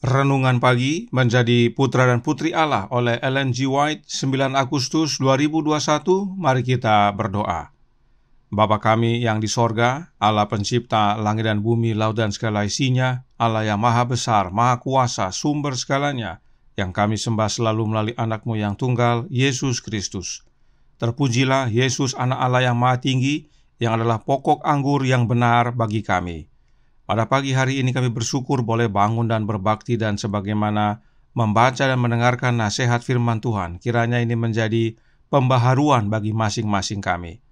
Renungan Pagi menjadi Putra dan Putri Allah oleh Ellen G. White, 9 Agustus 2021. Mari kita berdoa. Bapa kami yang di sorga, Allah pencipta langit dan bumi, laut dan segala isinya, Allah yang maha besar, maha kuasa, sumber segalanya, yang kami sembah selalu melalui anak-Mu yang tunggal, Yesus Kristus. Terpujilah Yesus, anak Allah yang maha tinggi, yang adalah pokok anggur yang benar bagi kami. Pada pagi hari ini kami bersyukur boleh bangun dan berbakti, dan sebagaimana membaca dan mendengarkan nasihat firman Tuhan, kiranya ini menjadi pembaharuan bagi masing-masing kami.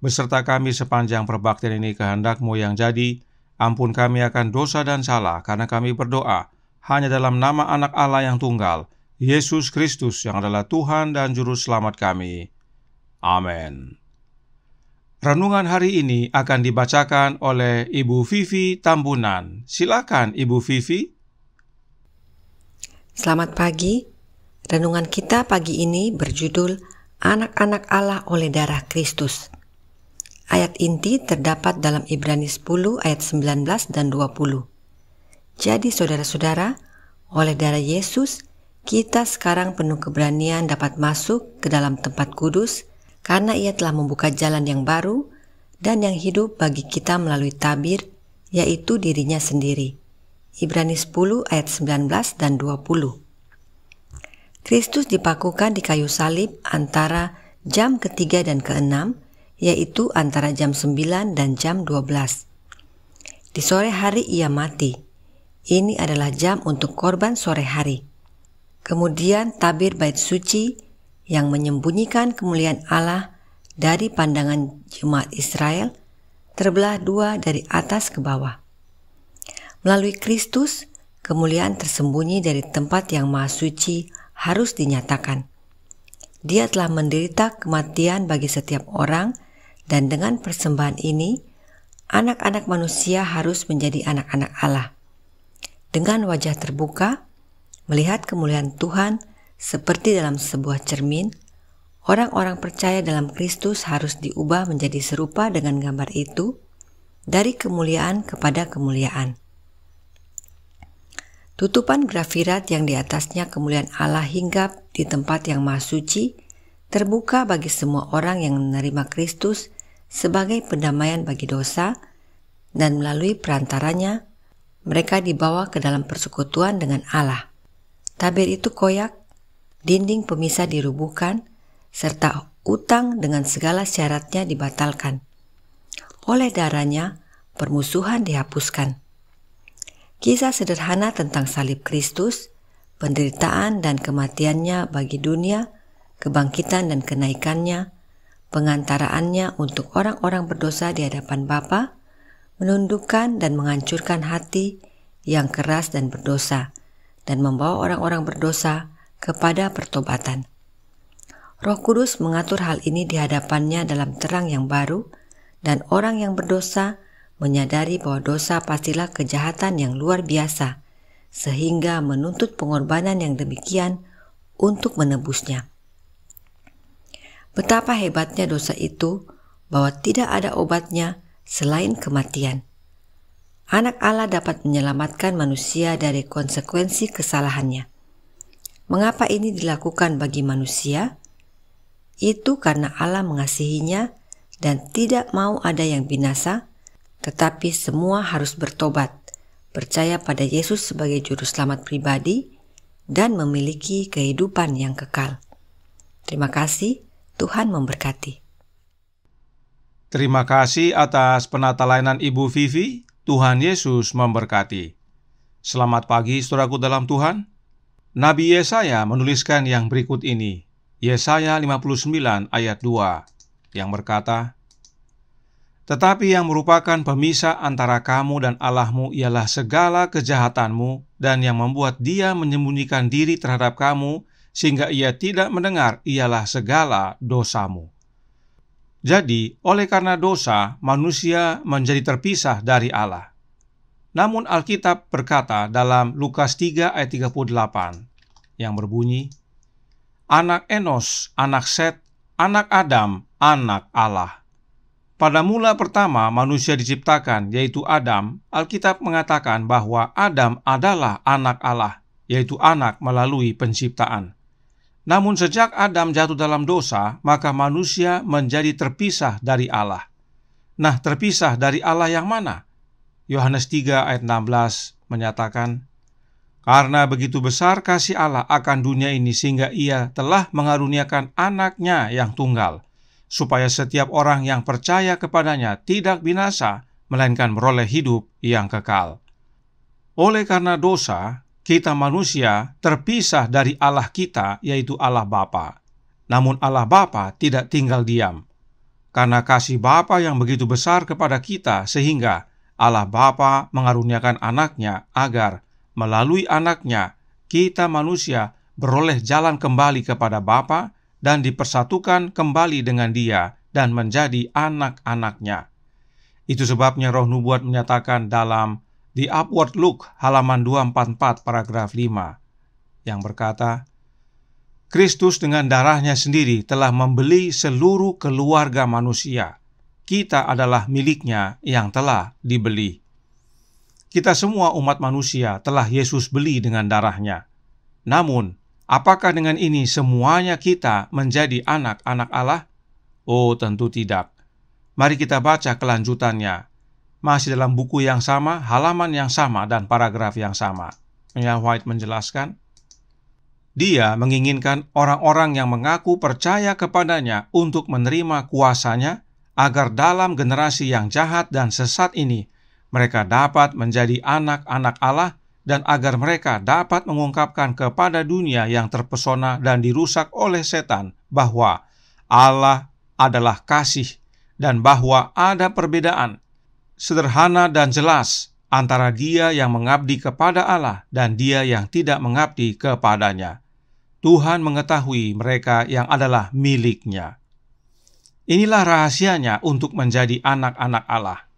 Beserta kami sepanjang perbaktian ini, kehendak-Mu yang jadi. Ampun kami akan dosa dan salah, karena kami berdoa hanya dalam nama anak Allah yang tunggal, Yesus Kristus, yang adalah Tuhan dan Juru Selamat kami. Amin. Renungan hari ini akan dibacakan oleh Ibu Vivi Tambunan. Silakan Ibu Vivi. Selamat pagi. Renungan kita pagi ini berjudul Anak-anak Allah oleh darah Kristus. Ayat inti terdapat dalam Ibrani 10 ayat 19 dan 20. Jadi saudara-saudara, oleh darah Yesus, kita sekarang penuh keberanian dapat masuk ke dalam tempat kudus, karena Ia telah membuka jalan yang baru dan yang hidup bagi kita melalui tabir, yaitu dirinya sendiri. Ibrani 10 ayat 19 dan 20. Kristus dipakukan di kayu salib antara jam ketiga dan keenam, yaitu antara jam 9 dan jam 12. Di sore hari Ia mati. Ini adalah jam untuk korban sore hari. Kemudian tabir bait suci yang menyembunyikan kemuliaan Allah dari pandangan jemaat Israel terbelah dua dari atas ke bawah. Melalui Kristus, kemuliaan tersembunyi dari tempat yang maha suci harus dinyatakan. Dia telah menderita kematian bagi setiap orang, dan dengan persembahan ini, anak-anak manusia harus menjadi anak-anak Allah. Dengan wajah terbuka, melihat kemuliaan Tuhan seperti dalam sebuah cermin, orang-orang percaya dalam Kristus harus diubah menjadi serupa dengan gambar itu, dari kemuliaan kepada kemuliaan. Tutupan grafirat yang di atasnya kemuliaan Allah hinggap di tempat yang maha suci, terbuka bagi semua orang yang menerima Kristus sebagai pendamaian bagi dosa, dan melalui perantaranya, mereka dibawa ke dalam persekutuan dengan Allah. Tabir itu koyak, dinding pemisah dirubuhkan, serta utang dengan segala syaratnya dibatalkan. Oleh darahnya, permusuhan dihapuskan. Kisah sederhana tentang salib Kristus, penderitaan dan kematiannya bagi dunia, kebangkitan dan kenaikannya, pengantaraannya untuk orang-orang berdosa di hadapan Bapa, menundukkan dan menghancurkan hati yang keras dan berdosa, dan membawa orang-orang berdosa kepada pertobatan. Roh Kudus mengatur hal ini di hadapannya dalam terang yang baru, dan orang yang berdosa menyadari bahwa dosa pastilah kejahatan yang luar biasa, sehingga menuntut pengorbanan yang demikian untuk menebusnya. Betapa hebatnya dosa itu, bahwa tidak ada obatnya selain kematian. Anak Allah dapat menyelamatkan manusia dari konsekuensi kesalahannya. Mengapa ini dilakukan bagi manusia? Itu karena Allah mengasihinya dan tidak mau ada yang binasa, tetapi semua harus bertobat, percaya pada Yesus sebagai juru selamat pribadi, dan memiliki kehidupan yang kekal. Terima kasih, Tuhan memberkati. Terima kasih atas penata layanan Ibu Vivi. Tuhan Yesus memberkati. Selamat pagi saudaraku dalam Tuhan. Nabi Yesaya menuliskan yang berikut ini. Yesaya 59 ayat 2 yang berkata, "Tetapi yang merupakan pemisah antara kamu dan Allahmu ialah segala kejahatanmu, dan yang membuat Dia menyembunyikan diri terhadap kamu sehingga Ia tidak mendengar ialah segala dosamu." Jadi, oleh karena dosa, manusia menjadi terpisah dari Allah. Namun Alkitab berkata dalam Lukas 3 ayat 38 yang berbunyi, "Anak Enos, anak Set, anak Adam, anak Allah." Pada mula pertama manusia diciptakan, yaitu Adam, Alkitab mengatakan bahwa Adam adalah anak Allah, yaitu anak melalui penciptaan. Namun sejak Adam jatuh dalam dosa, maka manusia menjadi terpisah dari Allah. Nah, terpisah dari Allah yang mana? Yohanes 3 ayat 16 menyatakan, "Karena begitu besar kasih Allah akan dunia ini sehingga Ia telah mengaruniakan anaknya yang tunggal, supaya setiap orang yang percaya kepadanya tidak binasa, melainkan beroleh hidup yang kekal." Oleh karena dosa, kita manusia terpisah dari Allah kita, yaitu Allah Bapa. Namun Allah Bapa tidak tinggal diam. Karena kasih Bapa yang begitu besar kepada kita, sehingga Allah Bapa mengaruniakan anaknya agar melalui anaknya kita manusia beroleh jalan kembali kepada Bapa dan dipersatukan kembali dengan Dia dan menjadi anak-anaknya. Itu sebabnya Roh Nubuat menyatakan dalam The Upward Look halaman 244 paragraf 5 yang berkata, "Kristus dengan darahnya sendiri telah membeli seluruh keluarga manusia. Kita adalah miliknya yang telah dibeli." Kita semua umat manusia telah Yesus beli dengan darahnya. Namun, apakah dengan ini semuanya kita menjadi anak-anak Allah? Oh, tentu tidak. Mari kita baca kelanjutannya. Masih dalam buku yang sama, halaman yang sama, dan paragraf yang sama. White menjelaskan, Dia menginginkan orang-orang yang mengaku percaya kepadanya untuk menerima kuasanya, agar dalam generasi yang jahat dan sesat ini, mereka dapat menjadi anak-anak Allah, dan agar mereka dapat mengungkapkan kepada dunia yang terpesona dan dirusak oleh setan bahwa Allah adalah kasih, dan bahwa ada perbedaan sederhana dan jelas antara Dia yang mengabdi kepada Allah dan Dia yang tidak mengabdi kepadanya. Tuhan mengetahui mereka yang adalah milik-Nya. Inilah rahasianya untuk menjadi anak-anak Allah.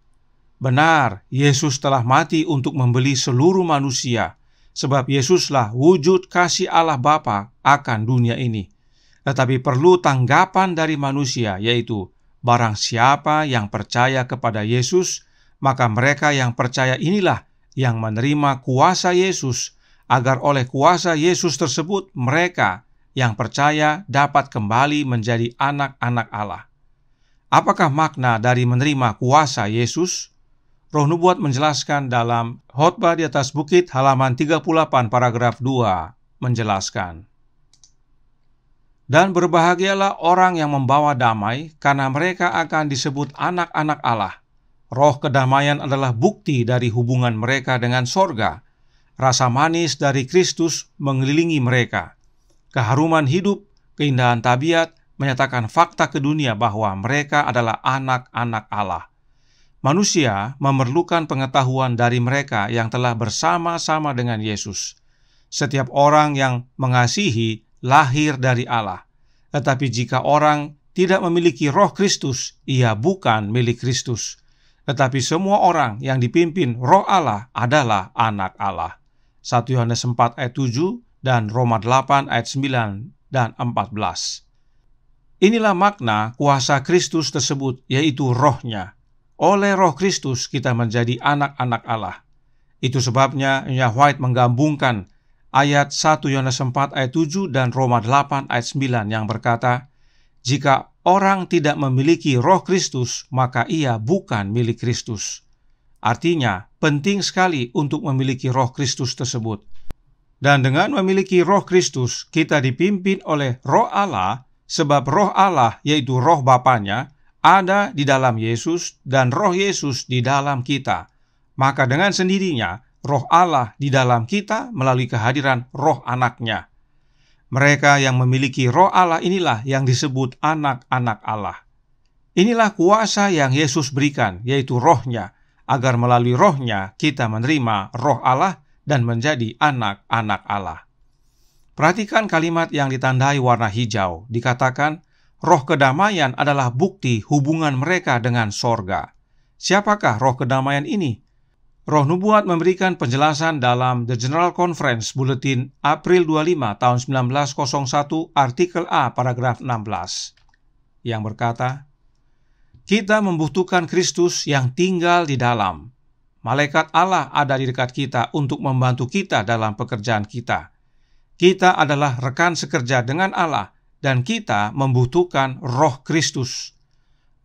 Benar, Yesus telah mati untuk membeli seluruh manusia, sebab Yesuslah wujud kasih Allah Bapa akan dunia ini. Tetapi perlu tanggapan dari manusia, yaitu barang siapa yang percaya kepada Yesus, maka mereka yang percaya inilah yang menerima kuasa Yesus, agar oleh kuasa Yesus tersebut mereka yang percaya dapat kembali menjadi anak-anak Allah. Apakah makna dari menerima kuasa Yesus? Roh Nubuat menjelaskan dalam Khotbah di atas Bukit halaman 38 paragraf 2 menjelaskan, "Dan berbahagialah orang yang membawa damai, karena mereka akan disebut anak-anak Allah. Roh kedamaian adalah bukti dari hubungan mereka dengan sorga. Rasa manis dari Kristus mengelilingi mereka. Keharuman hidup, keindahan tabiat menyatakan fakta ke dunia bahwa mereka adalah anak-anak Allah. Manusia memerlukan pengetahuan dari mereka yang telah bersama-sama dengan Yesus. Setiap orang yang mengasihi lahir dari Allah. Tetapi jika orang tidak memiliki Roh Kristus, ia bukan milik Kristus. Tetapi semua orang yang dipimpin Roh Allah adalah anak Allah." 1 Yohanes 4 ayat 7 dan Roma 8 ayat 9 dan 14. Inilah makna kuasa Kristus tersebut, yaitu Roh-Nya. Oleh Roh Kristus kita menjadi anak-anak Allah. Itu sebabnya White menggabungkan ayat 1 Yohanes 4 ayat 7 dan Roma 8 ayat 9 yang berkata, "Jika orang tidak memiliki Roh Kristus, maka ia bukan milik Kristus." Artinya, penting sekali untuk memiliki Roh Kristus tersebut. Dan dengan memiliki Roh Kristus, kita dipimpin oleh Roh Allah, sebab Roh Allah, yaitu Roh Bapanya, ada di dalam Yesus dan Roh Yesus di dalam kita. Maka dengan sendirinya, Roh Allah di dalam kita melalui kehadiran Roh Anak-Nya. Mereka yang memiliki Roh Allah inilah yang disebut anak-anak Allah. Inilah kuasa yang Yesus berikan, yaitu Roh-Nya, agar melalui Roh-Nya kita menerima Roh Allah dan menjadi anak-anak Allah. Perhatikan kalimat yang ditandai warna hijau. Dikatakan, Roh kedamaian adalah bukti hubungan mereka dengan sorga. Siapakah Roh kedamaian ini? Roh Nubuat memberikan penjelasan dalam The General Conference Bulletin April 25 tahun 1901 artikel A paragraf 16 yang berkata, Kita membutuhkan Kristus yang tinggal di dalam. Malaikat Allah ada di dekat kita untuk membantu kita dalam pekerjaan kita. Kita adalah rekan sekerja dengan Allah dan kita membutuhkan Roh Kristus.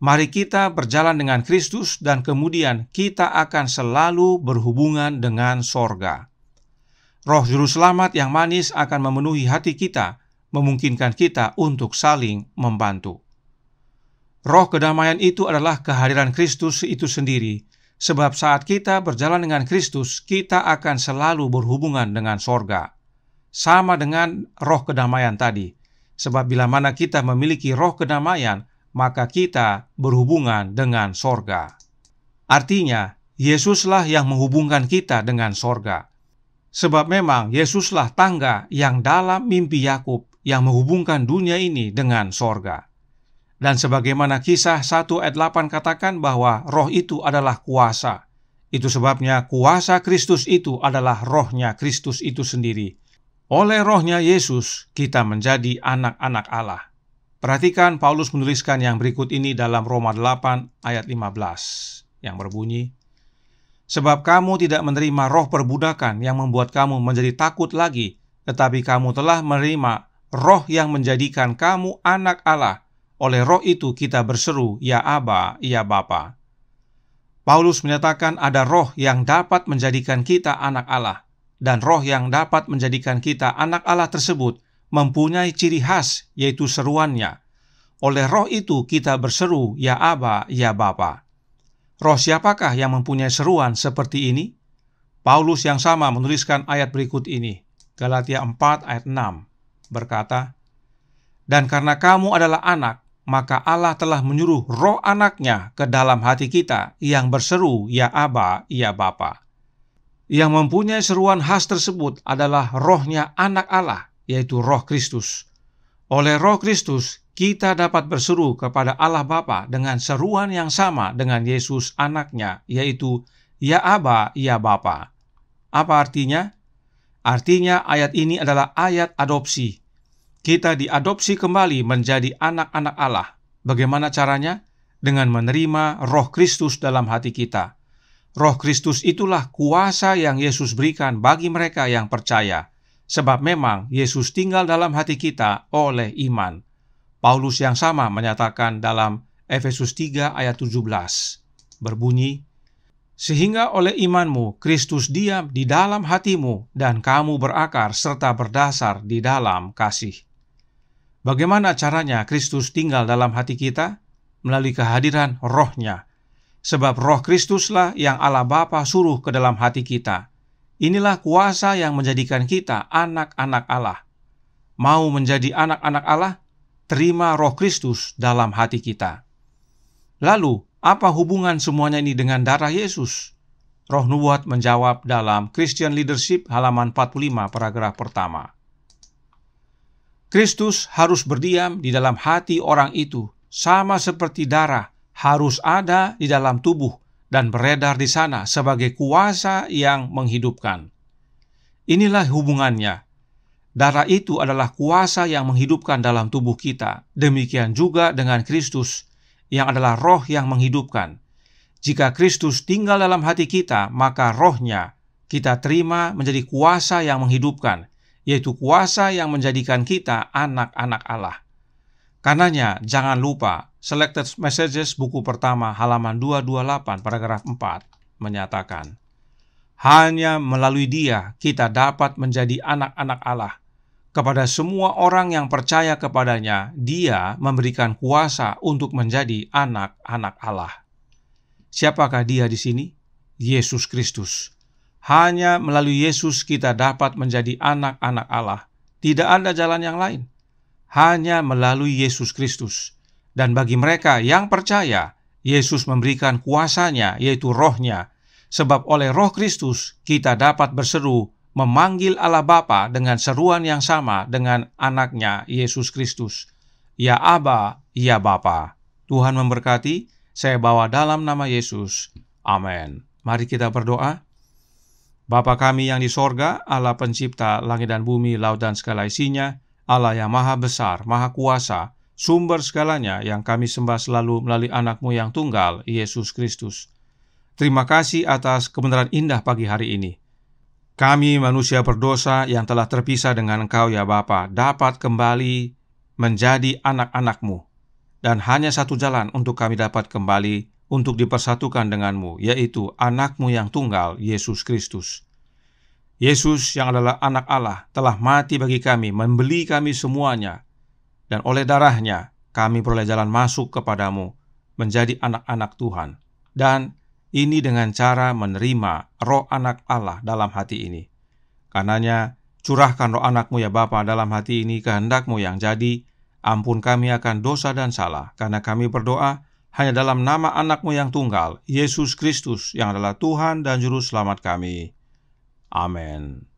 Mari kita berjalan dengan Kristus dan kemudian kita akan selalu berhubungan dengan sorga. Roh Juru Selamat yang manis akan memenuhi hati kita, memungkinkan kita untuk saling membantu. Roh kedamaian itu adalah kehadiran Kristus itu sendiri, sebab saat kita berjalan dengan Kristus, kita akan selalu berhubungan dengan sorga. Sama dengan roh kedamaian tadi, sebab bila mana kita memiliki roh kedamaian, maka kita berhubungan dengan sorga. Artinya, Yesuslah yang menghubungkan kita dengan sorga. Sebab memang Yesuslah tangga yang dalam mimpi Yakub yang menghubungkan dunia ini dengan sorga. Dan sebagaimana Kisah 1 ayat 8 katakan bahwa roh itu adalah kuasa. Itu sebabnya kuasa Kristus itu adalah rohnya Kristus itu sendiri. Oleh rohnya Yesus, kita menjadi anak-anak Allah. Perhatikan Paulus menuliskan yang berikut ini dalam Roma 8 ayat 15 yang berbunyi, "Sebab kamu tidak menerima roh perbudakan yang membuat kamu menjadi takut lagi, tetapi kamu telah menerima roh yang menjadikan kamu anak Allah. Oleh roh itu kita berseru, ya Aba, ya Bapa." Paulus menyatakan ada roh yang dapat menjadikan kita anak Allah, dan roh yang dapat menjadikan kita anak Allah tersebut mempunyai ciri khas, yaitu seruannya. Oleh roh itu kita berseru, ya Aba, ya Bapa. Roh siapakah yang mempunyai seruan seperti ini? Paulus yang sama menuliskan ayat berikut ini, Galatia 4 ayat 6, berkata, "Dan karena kamu adalah anak, maka Allah telah menyuruh roh anaknya ke dalam hati kita yang berseru, ya Aba, ya Bapa." Yang mempunyai seruan khas tersebut adalah rohnya anak Allah, yaitu roh Kristus. Oleh roh Kristus, kita dapat berseru kepada Allah Bapa dengan seruan yang sama dengan Yesus anaknya, yaitu ya Aba, ya Bapa. Apa artinya? Artinya ayat ini adalah ayat adopsi. Kita diadopsi kembali menjadi anak-anak Allah. Bagaimana caranya? Dengan menerima roh Kristus dalam hati kita. Roh Kristus itulah kuasa yang Yesus berikan bagi mereka yang percaya. Sebab memang Yesus tinggal dalam hati kita oleh iman. Paulus yang sama menyatakan dalam Efesus 3 ayat 17, berbunyi, "Sehingga oleh imanmu Kristus diam di dalam hatimu dan kamu berakar serta berdasar di dalam kasih." Bagaimana caranya Kristus tinggal dalam hati kita? Melalui kehadiran rohnya. Sebab roh Kristuslah yang Allah Bapa suruh ke dalam hati kita. Inilah kuasa yang menjadikan kita anak-anak Allah. Mau menjadi anak-anak Allah? Terima roh Kristus dalam hati kita. Lalu, apa hubungan semuanya ini dengan darah Yesus? Roh Nubuat menjawab dalam Christian Leadership halaman 45 paragraf pertama. Kristus harus berdiam di dalam hati orang itu, sama seperti darah harus ada di dalam tubuh dan beredar di sana sebagai kuasa yang menghidupkan. Inilah hubungannya. Darah itu adalah kuasa yang menghidupkan dalam tubuh kita. Demikian juga dengan Kristus, yang adalah roh yang menghidupkan. Jika Kristus tinggal dalam hati kita, maka rohnya kita terima menjadi kuasa yang menghidupkan, yaitu kuasa yang menjadikan kita anak-anak Allah. Karenanya, jangan lupa, Selected Messages buku pertama halaman 228 paragraf 4 menyatakan, hanya melalui Dia kita dapat menjadi anak-anak Allah. Kepada semua orang yang percaya kepadanya, Dia memberikan kuasa untuk menjadi anak-anak Allah. Siapakah Dia di sini? Yesus Kristus. Hanya melalui Yesus kita dapat menjadi anak-anak Allah. Tidak ada jalan yang lain. Hanya melalui Yesus Kristus. Dan bagi mereka yang percaya, Yesus memberikan kuasanya, yaitu rohnya. Sebab oleh roh Kristus, kita dapat berseru, memanggil Allah Bapa dengan seruan yang sama dengan anaknya, Yesus Kristus. Ya Aba, ya Bapa. Tuhan memberkati, saya bawa dalam nama Yesus. Amin. Mari kita berdoa. Bapa kami yang di sorga, Allah pencipta langit dan bumi, laut dan segala isinya, Allah yang maha besar, maha kuasa, sumber segalanya yang kami sembah selalu melalui anak-Mu yang tunggal, Yesus Kristus. Terima kasih atas kebenaran indah pagi hari ini. Kami manusia berdosa yang telah terpisah dengan Engkau ya Bapa, dapat kembali menjadi anak-anak-Mu. Dan hanya satu jalan untuk kami dapat kembali untuk dipersatukan dengan-Mu, yaitu anak-Mu yang tunggal, Yesus Kristus. Yesus yang adalah anak Allah telah mati bagi kami, membeli kami semuanya. Dan oleh darahnya kami beroleh jalan masuk kepadamu, menjadi anak-anak Tuhan. Dan ini dengan cara menerima roh anak Allah dalam hati ini. Karenanya curahkan roh anak-Mu ya Bapa dalam hati ini, kehendak-Mu yang jadi. Ampun kami akan dosa dan salah, karena kami berdoa hanya dalam nama anak-Mu yang tunggal, Yesus Kristus yang adalah Tuhan dan Juru Selamat kami. Amin.